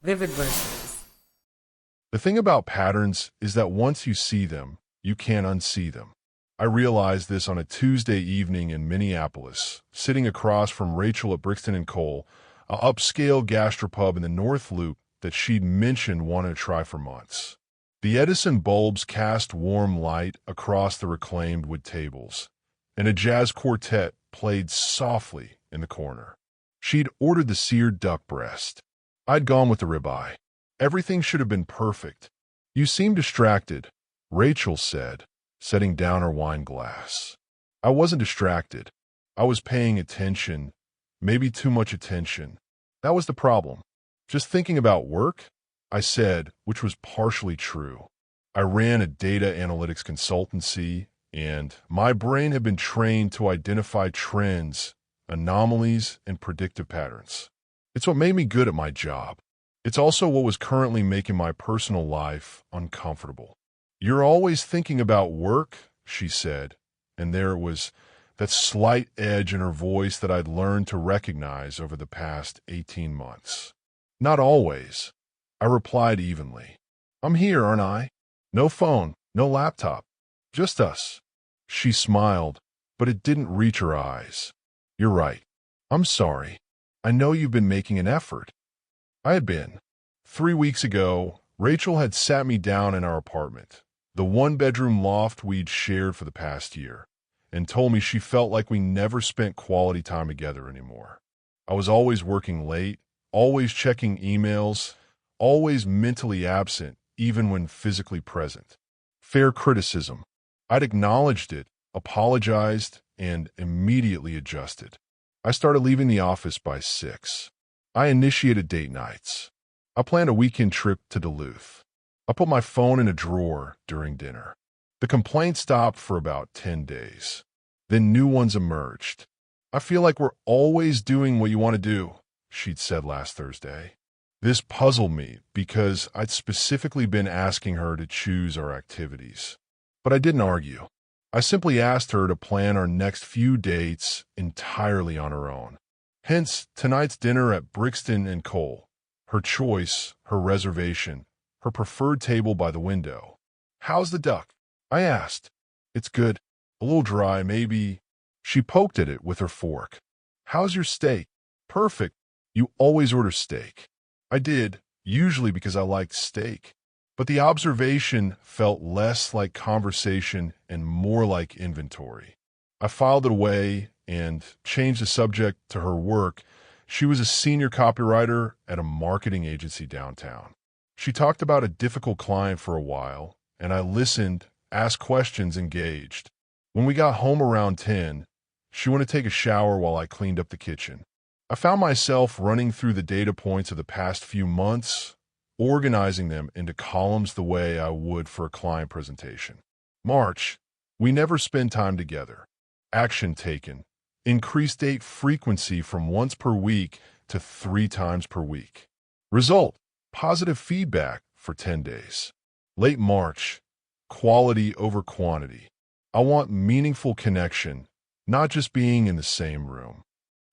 Vivid verses. The thing about patterns is that once you see them, you can't unsee them. I realized this on a Tuesday evening in Minneapolis, sitting across from Rachel at Brixton and Cole, a upscale gastropub in the North Loop that she'd mentioned wanting to try for months. The Edison bulbs cast warm light across the reclaimed wood tables, and a jazz quartet played softly in the corner. She'd ordered the seared duck breast. I'd gone with the ribeye. Everything should have been perfect. "You seem distracted," Rachel said, setting down her wine glass. I wasn't distracted. I was paying attention, maybe too much attention. That was the problem. "Just thinking about work?" I said, which was partially true. I ran a data analytics consultancy, and my brain had been trained to identify trends, anomalies, and predictive patterns. It's what made me good at my job. It's also what was currently making my personal life uncomfortable. "You're always thinking about work," she said, and there it was, that slight edge in her voice that I'd learned to recognize over the past 18 months. "Not always," I replied evenly. "I'm here, aren't I? No phone, no laptop, just us." She smiled, but it didn't reach her eyes. "You're right. I'm sorry. I know you've been making an effort." I had been. 3 weeks ago, Rachel had sat me down in our apartment, the one-bedroom loft we'd shared for the past year, and told me she felt like we never spent quality time together anymore. I was always working late, always checking emails, always mentally absent, even when physically present. Fair criticism. I'd acknowledged it, apologized, and immediately adjusted. I started leaving the office by 6. I initiated date nights. I planned a weekend trip to Duluth. I put my phone in a drawer during dinner. The complaints stopped for about 10 days. Then new ones emerged. "I feel like we're always doing what you want to do," she'd said last Thursday. This puzzled me because I'd specifically been asking her to choose our activities. But I didn't argue. I simply asked her to plan our next few dates entirely on her own. Hence, tonight's dinner at Brixton and Cole. Her choice, her reservation, her preferred table by the window. "How's the duck?" I asked. "It's good. A little dry, maybe." She poked at it with her fork. "How's your steak?" "Perfect. You always order steak." I did, usually because I liked steak. But the observation felt less like conversation and more like inventory. I filed it away and changed the subject to her work. She was a senior copywriter at a marketing agency downtown. She talked about a difficult client for a while, and I listened, asked questions, engaged. When we got home around 10, she went to take a shower while I cleaned up the kitchen. I found myself running through the data points of the past few months, organizing them into columns the way I would for a client presentation. March, we never spend time together. Action taken. Increased date frequency from once per week to 3 times per week. Result, positive feedback for 10 days. Late March, quality over quantity. I want meaningful connection, not just being in the same room.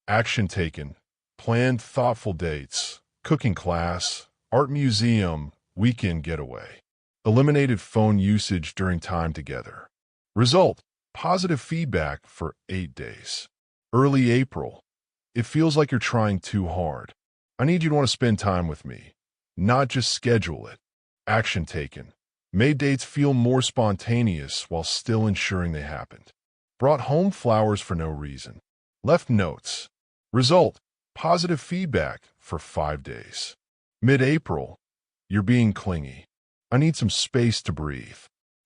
Action taken. Planned thoughtful dates, cooking class, art museum, weekend getaway. Eliminated phone usage during time together. Result, positive feedback for 8 days. Early April. It feels like you're trying too hard. I need you to want to spend time with me, not just schedule it. Action taken. Made dates feel more spontaneous while still ensuring they happened. Brought home flowers for no reason. Left notes. Result, positive feedback for 5 days. Mid-April. You're being clingy. I need some space to breathe.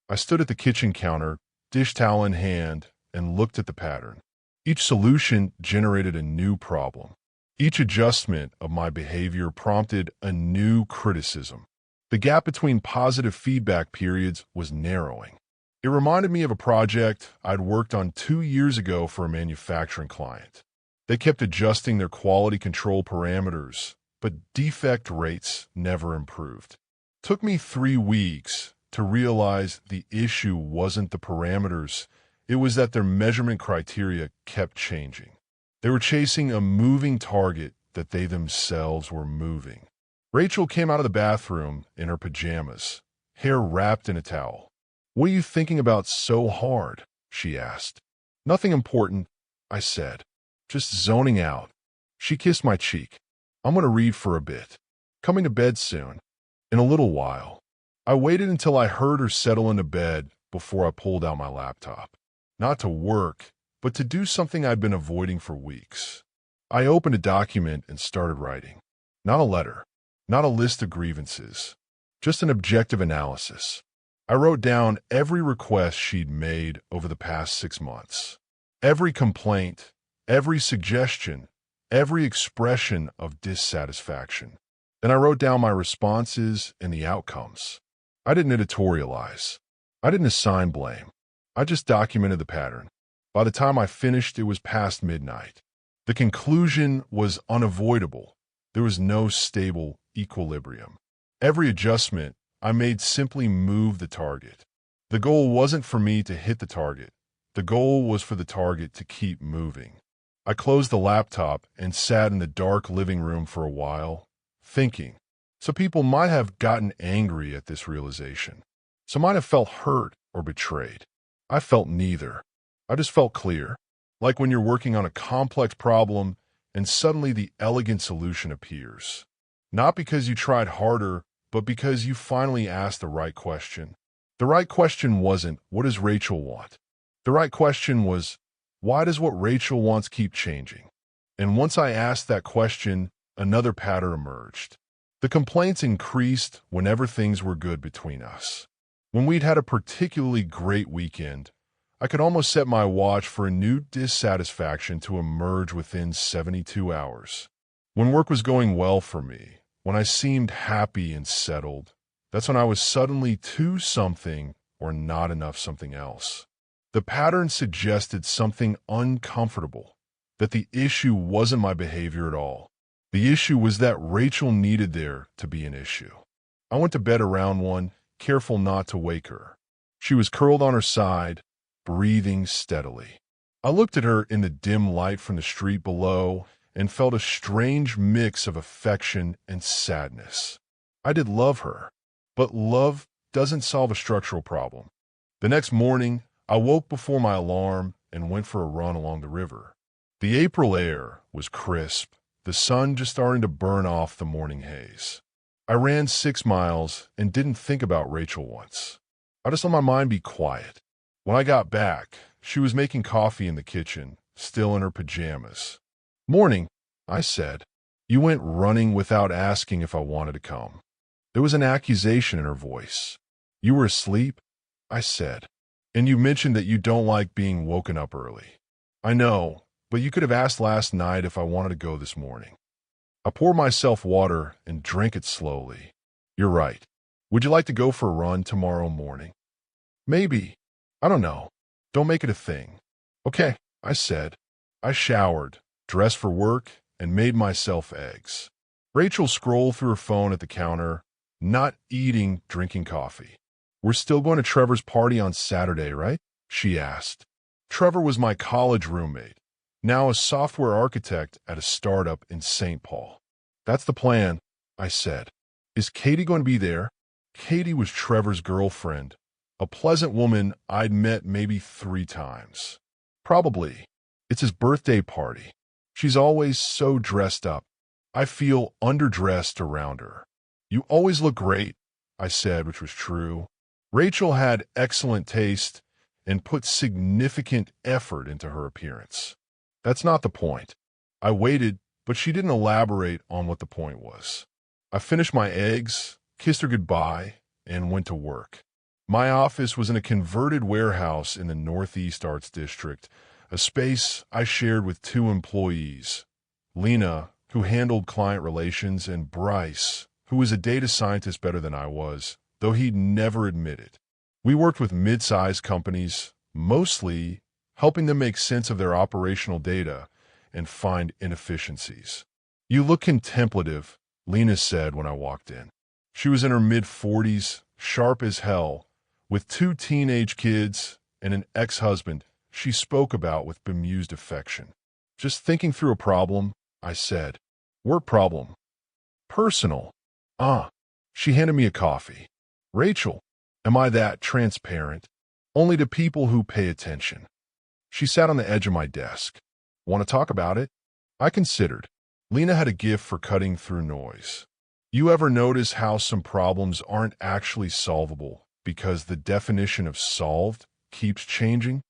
I stood at the kitchen counter, dish towel in hand, and looked at the pattern. Each solution generated a new problem. Each adjustment of my behavior prompted a new criticism. The gap between positive feedback periods was narrowing. It reminded me of a project I'd worked on 2 years ago for a manufacturing client. They kept adjusting their quality control parameters, but defect rates never improved. Took me 3 weeks to realize the issue wasn't the parameters. It was that their measurement criteria kept changing. They were chasing a moving target that they themselves were moving. Rachel came out of the bathroom in her pajamas, hair wrapped in a towel. "What are you thinking about so hard?" she asked. "Nothing important," I said. "Just zoning out." She kissed my cheek. "I'm going to read for a bit. Coming to bed soon." "In a little while." I waited until I heard her settle into bed before I pulled out my laptop. Not to work, but to do something I'd been avoiding for weeks. I opened a document and started writing. Not a letter, not a list of grievances, just an objective analysis. I wrote down every request she'd made over the past 6 months. Every complaint, every suggestion, every expression of dissatisfaction. Then I wrote down my responses and the outcomes. I didn't editorialize. I didn't assign blame. I just documented the pattern. By the time I finished, it was past midnight. The conclusion was unavoidable. There was no stable equilibrium. Every adjustment I made simply moved the target. The goal wasn't for me to hit the target. The goal was for the target to keep moving. I closed the laptop and sat in the dark living room for a while, thinking. So people might have gotten angry at this realization. Some might have felt hurt or betrayed. I felt neither. I just felt clear, like when you're working on a complex problem and suddenly the elegant solution appears. Not because you tried harder, but because you finally asked the right question. The right question wasn't, what does Rachel want? The right question was, why does what Rachel wants keep changing? And once I asked that question, another pattern emerged. The complaints increased whenever things were good between us. When we'd had a particularly great weekend, I could almost set my watch for a new dissatisfaction to emerge within 72 hours. When work was going well for me, when I seemed happy and settled, that's when I was suddenly too something or not enough something else. The pattern suggested something uncomfortable, that the issue wasn't my behavior at all. The issue was that Rachel needed there to be an issue. I went to bed around 1, careful not to wake her. She was curled on her side, breathing steadily. I looked at her in the dim light from the street below and felt a strange mix of affection and sadness. I did love her, but love doesn't solve a structural problem. The next morning, I woke before my alarm and went for a run along the river. The April air was crisp, the sun just starting to burn off the morning haze. I ran 6 miles and didn't think about Rachel once. I just let my mind be quiet. When I got back, she was making coffee in the kitchen, still in her pajamas. "Morning," I said. "You went running without asking if I wanted to come." There was an accusation in her voice. "You were asleep?" I said. "And you mentioned that you don't like being woken up early." "I know, but you could have asked last night if I wanted to go this morning." I poured myself water and drank it slowly. "You're right. Would you like to go for a run tomorrow morning?" "Maybe. I don't know. Don't make it a thing." "Okay," I said. I showered, dressed for work, and made myself eggs. Rachel scrolled through her phone at the counter, not eating, drinking coffee. "We're still going to Trevor's party on Saturday, right?" she asked. Trevor was my college roommate, now a software architect at a startup in St. Paul. "That's the plan," I said. "Is Katie going to be there?" Katie was Trevor's girlfriend, a pleasant woman I'd met maybe 3 times. "Probably. It's his birthday party. She's always so dressed up. I feel underdressed around her." "You always look great," I said, which was true. Rachel had excellent taste and put significant effort into her appearance. That's not the point. I waited, but she didn't elaborate on what the point was. I finished my eggs, kissed her goodbye, and went to work. My office was in a converted warehouse in the Northeast Arts District, a space I shared with 2 employees, Lena, who handled client relations, and Bryce, who was a data scientist better than I was, though he'd never admit it. We worked with mid-sized companies, mostly helping them make sense of their operational data and find inefficiencies. "You look contemplative," Lena said when I walked in. She was in her mid-40s, sharp as hell, with 2 teenage kids and an ex-husband she spoke about with bemused affection. "Just thinking through a problem," I said. "Work problem." "Personal." Ah, she handed me a coffee. Rachel, am I that transparent? Only to people who pay attention. She sat on the edge of my desk. Want to talk about it? I considered. Lena had a gift for cutting through noise. You ever notice how some problems aren't actually solvable because the definition of solved keeps changing?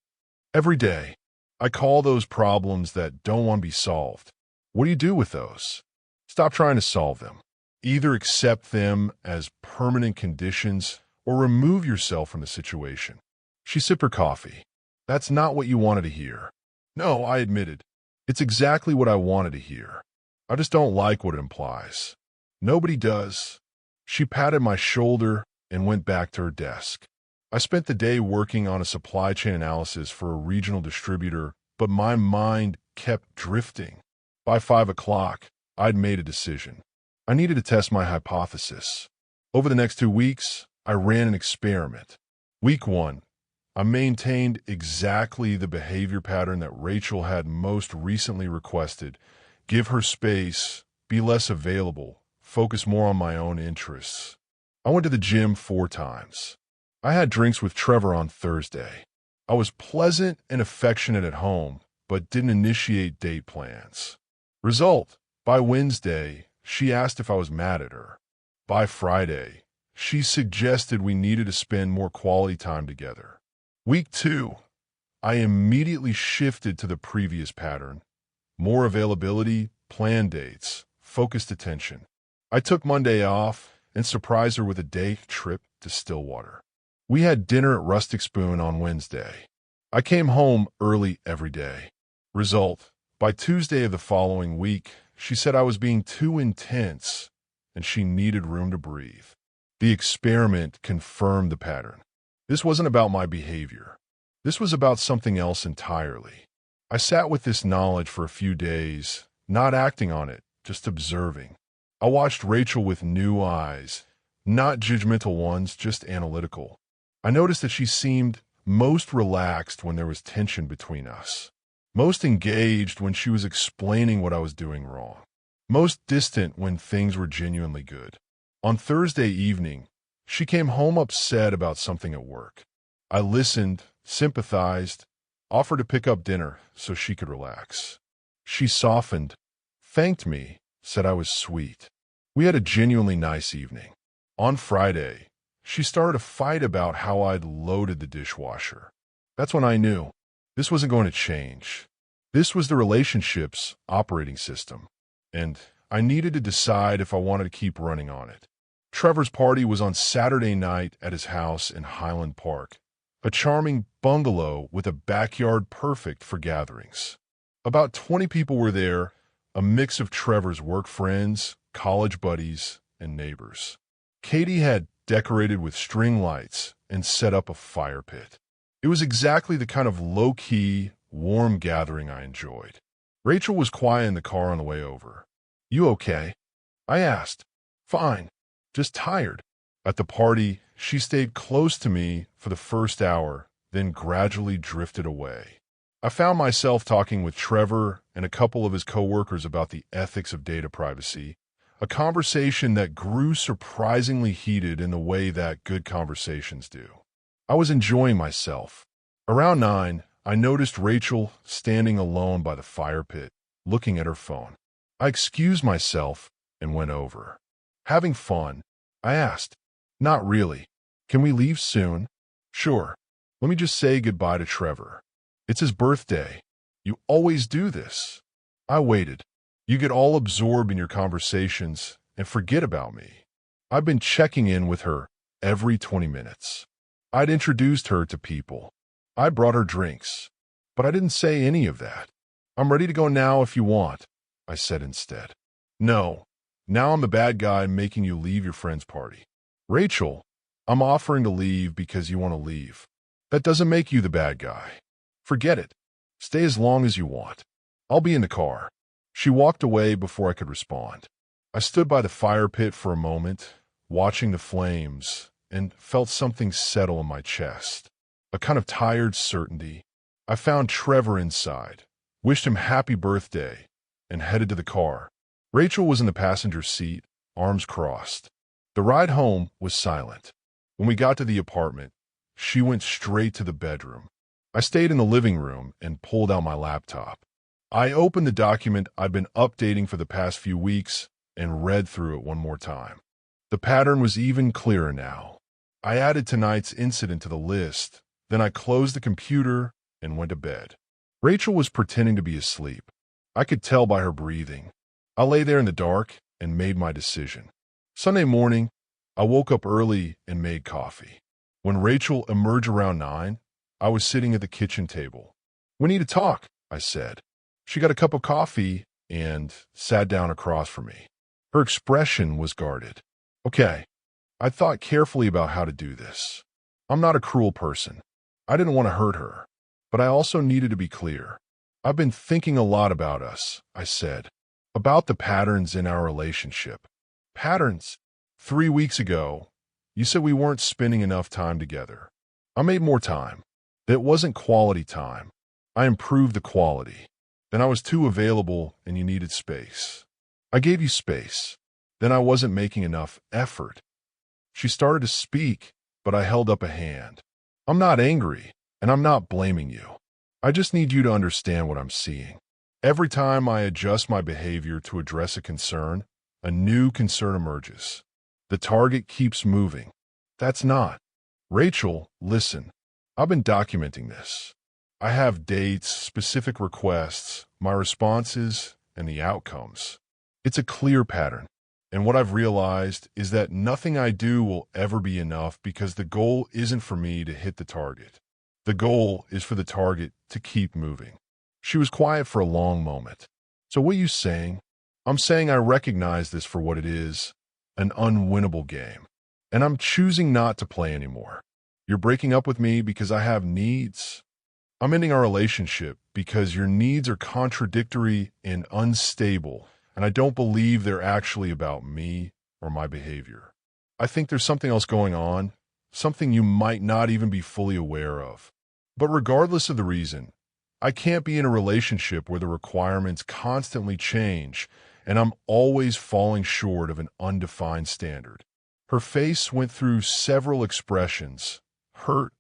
Every day, I call those problems that don't want to be solved. What do you do with those? Stop trying to solve them. Either accept them as permanent conditions or remove yourself from the situation. She sipped her coffee. That's not what you wanted to hear. No, I admitted. It's exactly what I wanted to hear. I just don't like what it implies. Nobody does. She patted my shoulder and went back to her desk. I spent the day working on a supply chain analysis for a regional distributor, but my mind kept drifting. By 5 o'clock, I'd made a decision. I needed to test my hypothesis. Over the next 2 weeks, I ran an experiment. Week 1, I maintained exactly the behavior pattern that Rachel had most recently requested. Give her space, be less available, focus more on my own interests. I went to the gym 4 times. I had drinks with Trevor on Thursday. I was pleasant and affectionate at home, but didn't initiate date plans. Result, by Wednesday, she asked if I was mad at her. By Friday, she suggested we needed to spend more quality time together. Week 2, I immediately shifted to the previous pattern. More availability, planned dates, focused attention. I took Monday off and surprised her with a day trip to Stillwater. We had dinner at Rustic Spoon on Wednesday. I came home early every day. Result, by Tuesday of the following week, she said I was being too intense and she needed room to breathe. The experiment confirmed the pattern. This wasn't about my behavior. This was about something else entirely. I sat with this knowledge for a few days, not acting on it, just observing. I watched Rachel with new eyes, not judgmental ones, just analytical. I noticed that she seemed most relaxed when there was tension between us, most engaged when she was explaining what I was doing wrong, most distant when things were genuinely good. On Thursday evening, she came home upset about something at work. I listened, sympathized, offered to pick up dinner so she could relax. She softened, thanked me, said I was sweet. We had a genuinely nice evening. On Friday, she started a fight about how I'd loaded the dishwasher. That's when I knew this wasn't going to change. This was the relationship's operating system, and I needed to decide if I wanted to keep running on it. Trevor's party was on Saturday night at his house in Highland Park, a charming bungalow with a backyard perfect for gatherings. About 20 people were there, a mix of Trevor's work friends, college buddies, and neighbors. Katie had decorated with string lights and set up a fire pit. It was exactly the kind of low-key, warm gathering I enjoyed. Rachel was quiet in the car on the way over. You okay? I asked. Fine, just tired. At the party, she stayed close to me for the first hour, then gradually drifted away. I found myself talking with Trevor and a couple of his coworkers about the ethics of data privacy, a conversation that grew surprisingly heated in the way that good conversations do. I was enjoying myself. Around 9, I noticed Rachel standing alone by the fire pit, looking at her phone. I excused myself and went over. Having fun? I asked. Not really. Can we leave soon? Sure. Let me just say goodbye to Trevor. It's his birthday. You always do this. I waited. You get all absorbed in your conversations and forget about me. I've been checking in with her every 20 minutes. I'd introduced her to people. I brought her drinks. But I didn't say any of that. I'm ready to go now if you want, I said instead. No. Now I'm the bad guy making you leave your friend's party. Rachel, I'm offering to leave because you want to leave. That doesn't make you the bad guy. Forget it. Stay as long as you want. I'll be in the car. She walked away before I could respond. I stood by the fire pit for a moment, watching the flames, and felt something settle in my chest. A kind of tired certainty. I found Trevor inside, wished him happy birthday, and headed to the car. Rachel was in the passenger seat, arms crossed. The ride home was silent. When we got to the apartment, she went straight to the bedroom. I stayed in the living room and pulled out my laptop. I opened the document I'd been updating for the past few weeks and read through it one more time. The pattern was even clearer now. I added tonight's incident to the list, then I closed the computer and went to bed. Rachel was pretending to be asleep. I could tell by her breathing. I lay there in the dark and made my decision. Sunday morning, I woke up early and made coffee. When Rachel emerged around 9, I was sitting at the kitchen table. "We need to talk," I said. She got a cup of coffee and sat down across from me. Her expression was guarded. "Okay." I thought carefully about how to do this. I'm not a cruel person. I didn't want to hurt her, but I also needed to be clear. "I've been thinking a lot about us," I said, "about the patterns in our relationship." "Patterns?" 3 weeks ago, you said we weren't spending enough time together. I made more time. That wasn't quality time. I improved the quality. Then I was too available and you needed space. I gave you space. Then I wasn't making enough effort. She started to speak, but I held up a hand. "I'm not angry, and I'm not blaming you. I just need you to understand what I'm seeing. Every time I adjust my behavior to address a new concern emerges. The target keeps moving. That's not." "Rachel, listen. I've been documenting this. I have dates, specific requests, my responses, and the outcomes. It's a clear pattern. And what I've realized is that nothing I do will ever be enough because the goal isn't for me to hit the target. The goal is for the target to keep moving." She was quiet for a long moment. "So what are you saying?" "I'm saying I recognize this for what it is, an unwinnable game. And I'm choosing not to play anymore. You're breaking up with me because I have needs. I'm ending our relationship because your needs are contradictory and unstable, and I don't believe they're actually about me or my behavior. I think there's something else going on, something you might not even be fully aware of. But regardless of the reason, I can't be in a relationship where the requirements constantly change and I'm always falling short of an undefined standard." Her face went through several expressions: hurt,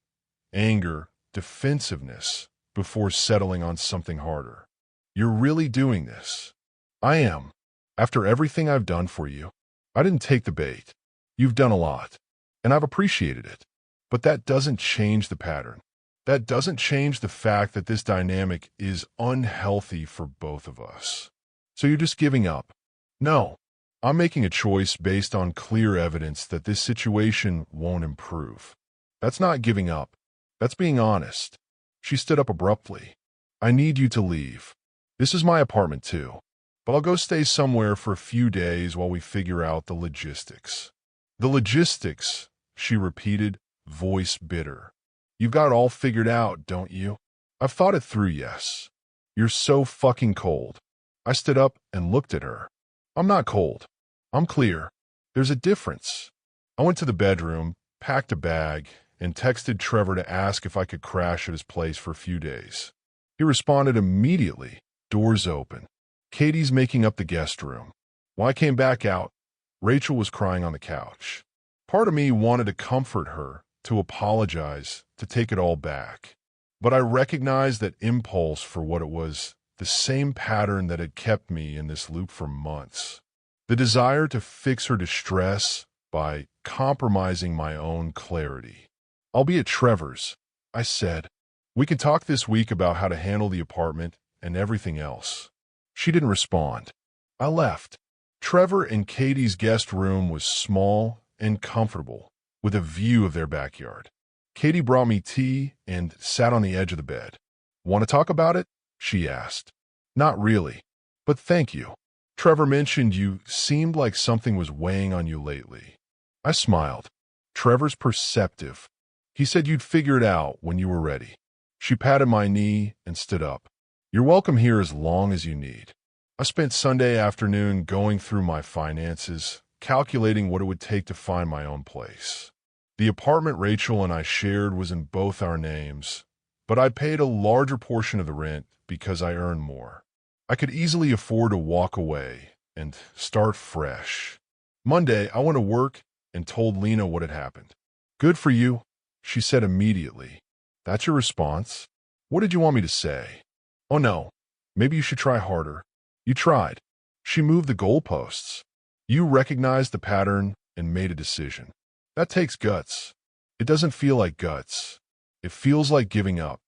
anger, defensiveness, before settling on something harder. "You're really doing this?" "I am. After everything I've done for you, I didn't take the bait. You've done a lot, and I've appreciated it. But that doesn't change the pattern. That doesn't change the fact that this dynamic is unhealthy for both of us. So you're just giving up?" "No. I'm making a choice based on clear evidence that this situation won't improve. That's not giving up. That's being honest." She stood up abruptly. "I need you to leave. This is my apartment too. But I'll go stay somewhere for a few days while we figure out the logistics." "The logistics," she repeated, voice bitter. "You've got it all figured out, don't you?" "I've thought it through, yes." "You're so fucking cold." I stood up and looked at her. "I'm not cold. I'm clear. There's a difference." I went to the bedroom, packed a bag, and texted Trevor to ask if I could crash at his place for a few days. He responded immediately. "Doors open. Katie's making up the guest room." When I came back out, Rachel was crying on the couch. Part of me wanted to comfort her, to apologize, to take it all back. But I recognized that impulse for what it was, the same pattern that had kept me in this loop for months. The desire to fix her distress by compromising my own clarity. "I'll be at Trevor's," I said. "We can talk this week about how to handle the apartment and everything else." She didn't respond. I left. Trevor and Katie's guest room was small and comfortable, with a view of their backyard. Katie brought me tea and sat on the edge of the bed. "Want to talk about it?" she asked. "Not really, but thank you. Trevor mentioned you seemed like something was weighing on you lately." I smiled. "Trevor's perceptive. He said you'd figure it out when you were ready." She patted my knee and stood up. "You're welcome here as long as you need." I spent Sunday afternoon going through my finances, calculating what it would take to find my own place. The apartment Rachel and I shared was in both our names, but I paid a larger portion of the rent because I earned more. I could easily afford to walk away and start fresh. Monday, I went to work and told Lena what had happened. Good for you, she said immediately. That's your response? What did you want me to say? Oh no, maybe you should try harder. You tried. She moved the goalposts. You recognized the pattern and made a decision. That takes guts. It doesn't feel like guts. It feels like giving up.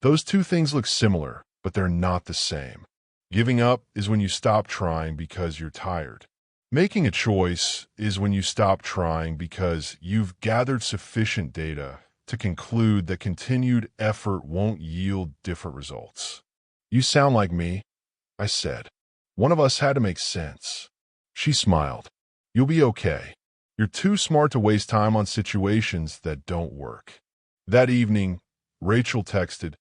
Those two things look similar, but they're not the same. Giving up is when you stop trying because you're tired. Making a choice is when you stop trying because you've gathered sufficient data to conclude that continued effort won't yield different results. You sound like me, I said. One of us had to make sense. She smiled. You'll be okay. You're too smart to waste time on situations that don't work. That evening, Rachel texted,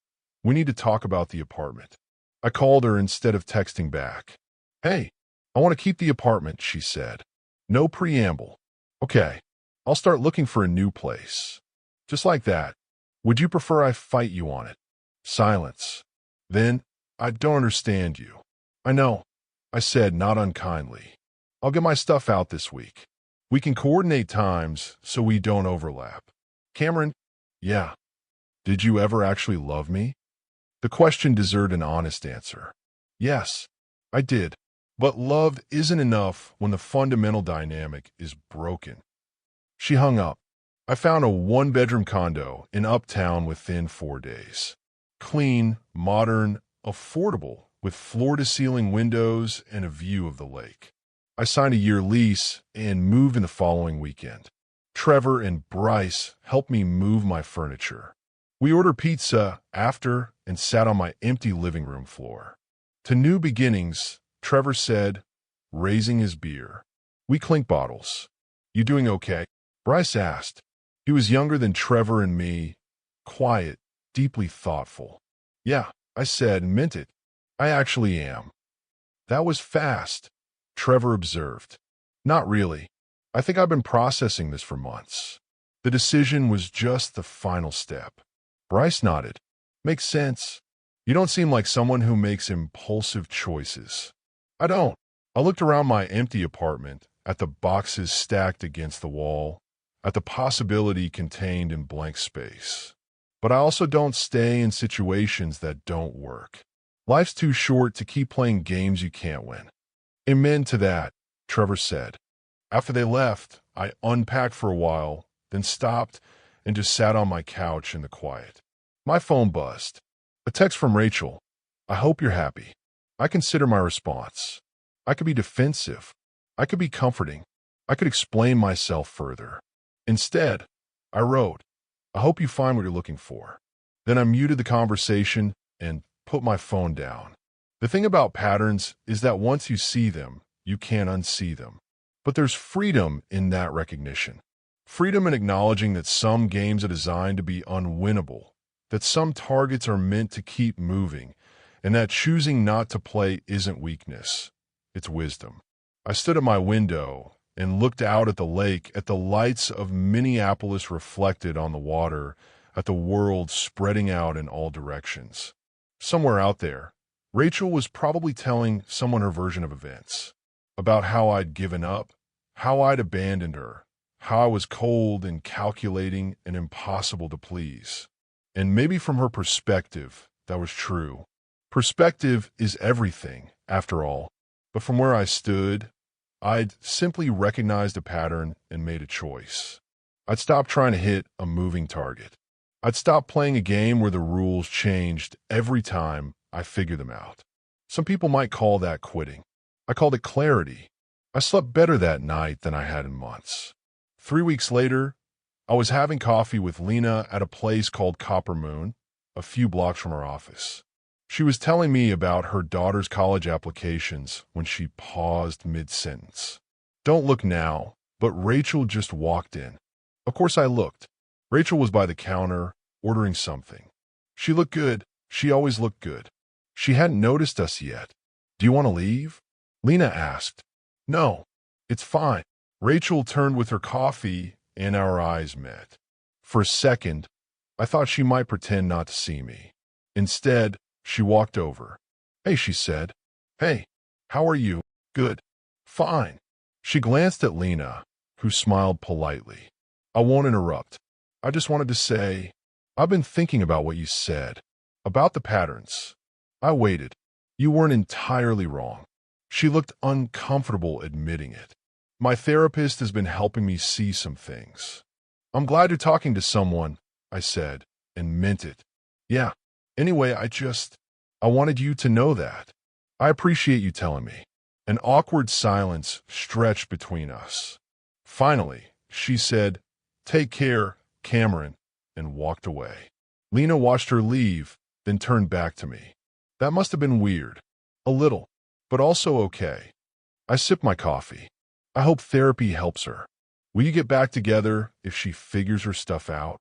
"We need to talk about the apartment." I called her instead of texting back. "Hey, I want to keep the apartment," she said. No preamble. "Okay, I'll start looking for a new place." Just like that. "Would you prefer I fight you on it?" Silence. Then, "I don't understand you." "I know," I said, not unkindly. "I'll get my stuff out this week. We can coordinate times so we don't overlap." "Cameron?" "Yeah." "Did you ever actually love me?" The question deserved an honest answer. "Yes, I did. But love isn't enough when the fundamental dynamic is broken." She hung up. I found a one-bedroom condo in Uptown within 4 days. Clean, modern, affordable, with floor-to-ceiling windows and a view of the lake. I signed a year lease and moved in the following weekend. Trevor and Bryce helped me move my furniture. We ordered pizza after and sat on my empty living room floor. To new beginnings, Trevor said, raising his beer. We clinked bottles. "You doing okay?" Bryce asked. He was younger than Trevor and me, quiet, deeply thoughtful. "Yeah," I said and meant it. "I actually am." "That was fast," Trevor observed. "Not really. I think I've been processing this for months." The decision was just the final step. Bryce nodded. "Makes sense. You don't seem like someone who makes impulsive choices." "I don't." I looked around my empty apartment, at the boxes stacked against the wall, at the possibility contained in blank space. But I also don't stay in situations that don't work. Life's too short to keep playing games you can't win. "Amen to that," Trevor said. After they left, I unpacked for a while, then stopped and just sat on my couch in the quiet. My phone buzzed. A text from Rachel. "I hope you're happy." I consider my response. I could be defensive. I could be comforting. I could explain myself further. Instead, I wrote, "I hope you find what you're looking for." Then I muted the conversation and put my phone down. The thing about patterns is that once you see them, you can't unsee them. But there's freedom in that recognition. Freedom in acknowledging that some games are designed to be unwinnable, that some targets are meant to keep moving, and that choosing not to play isn't weakness, it's wisdom. I stood at my window and looked out at the lake, at the lights of Minneapolis reflected on the water, at the world spreading out in all directions. Somewhere out there, Rachel was probably telling someone her version of events, about how I'd given up, how I'd abandoned her, how I was cold and calculating and impossible to please. And maybe from her perspective, that was true. Perspective is everything, after all. But from where I stood, I'd simply recognized a pattern and made a choice. I'd stopped trying to hit a moving target. I'd stopped playing a game where the rules changed every time I figured them out. Some people might call that quitting. I called it clarity. I slept better that night than I had in months. 3 weeks later, I was having coffee with Lena at a place called Copper Moon, a few blocks from her office. She was telling me about her daughter's college applications when she paused mid-sentence. Don't look now, but Rachel just walked in. Of course I looked. Rachel was by the counter, ordering something. She looked good. She always looked good. She hadn't noticed us yet. "Do you want to leave?" Lena asked. "No, it's fine." Rachel turned with her coffee and our eyes met. For a second, I thought she might pretend not to see me. Instead, she walked over. "Hey," she said. "Hey, how are you?" "Good." "Fine." She glanced at Lena. who smiled politely. I won't interrupt. I just wanted to say, I've been thinking about what you said, about the patterns. I waited. You weren't entirely wrong. She looked uncomfortable admitting it. My therapist has been helping me see some things. I'm glad you're talking to someone, I said, and meant it. Yeah. Anyway, I wanted you to know that. I appreciate you telling me. An awkward silence stretched between us. Finally, she said, "Take care, Cameron," and walked away. Lena watched her leave, then turned back to me. That must have been weird. A little, but also okay. I sipped my coffee. I hope therapy helps her. Will you get back together if she figures her stuff out?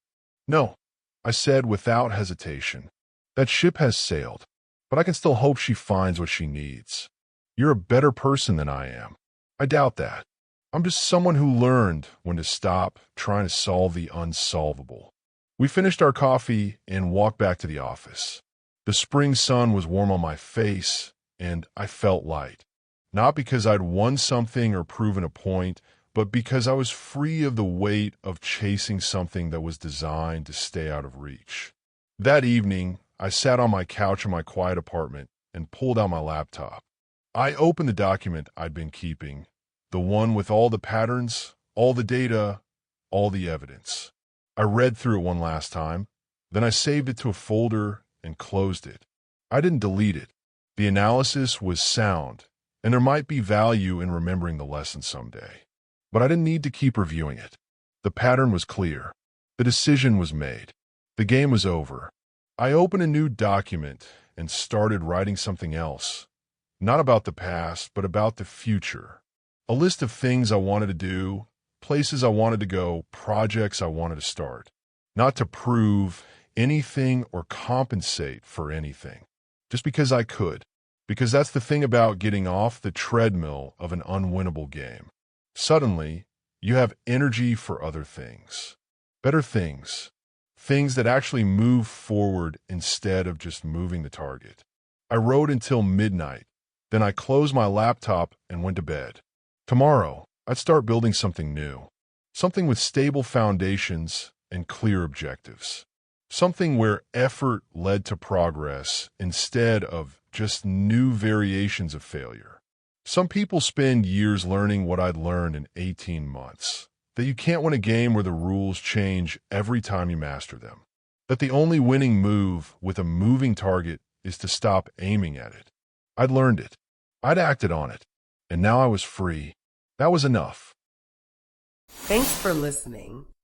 No, I said without hesitation. That ship has sailed, but I can still hope she finds what she needs. You're a better person than I am. I doubt that. I'm just someone who learned when to stop trying to solve the unsolvable. We finished our coffee and walked back to the office. The spring sun was warm on my face, and I felt light. Not because I'd won something or proven a point, but because I was free of the weight of chasing something that was designed to stay out of reach. That evening, I sat on my couch in my quiet apartment and pulled out my laptop. I opened the document I'd been keeping, the one with all the patterns, all the data, all the evidence. I read through it one last time, then I saved it to a folder and closed it. I didn't delete it. The analysis was sound, and there might be value in remembering the lesson someday. But I didn't need to keep reviewing it. The pattern was clear. The decision was made. The game was over. I opened a new document and started writing something else. Not about the past, but about the future. A list of things I wanted to do, places I wanted to go, projects I wanted to start. Not to prove anything or compensate for anything. Just because I could. Because that's the thing about getting off the treadmill of an unwinnable game. Suddenly, you have energy for other things. Better things. Things that actually move forward instead of just moving the target. I wrote until midnight. Then I closed my laptop and went to bed. Tomorrow, I'd start building something new. Something with stable foundations and clear objectives. Something where effort led to progress instead of just new variations of failure. Some people spend years learning what I'd learned in 18 months. That you can't win a game where the rules change every time you master them. That the only winning move with a moving target is to stop aiming at it. I'd learned it. I'd acted on it. And now I was free. That was enough. Thanks for listening.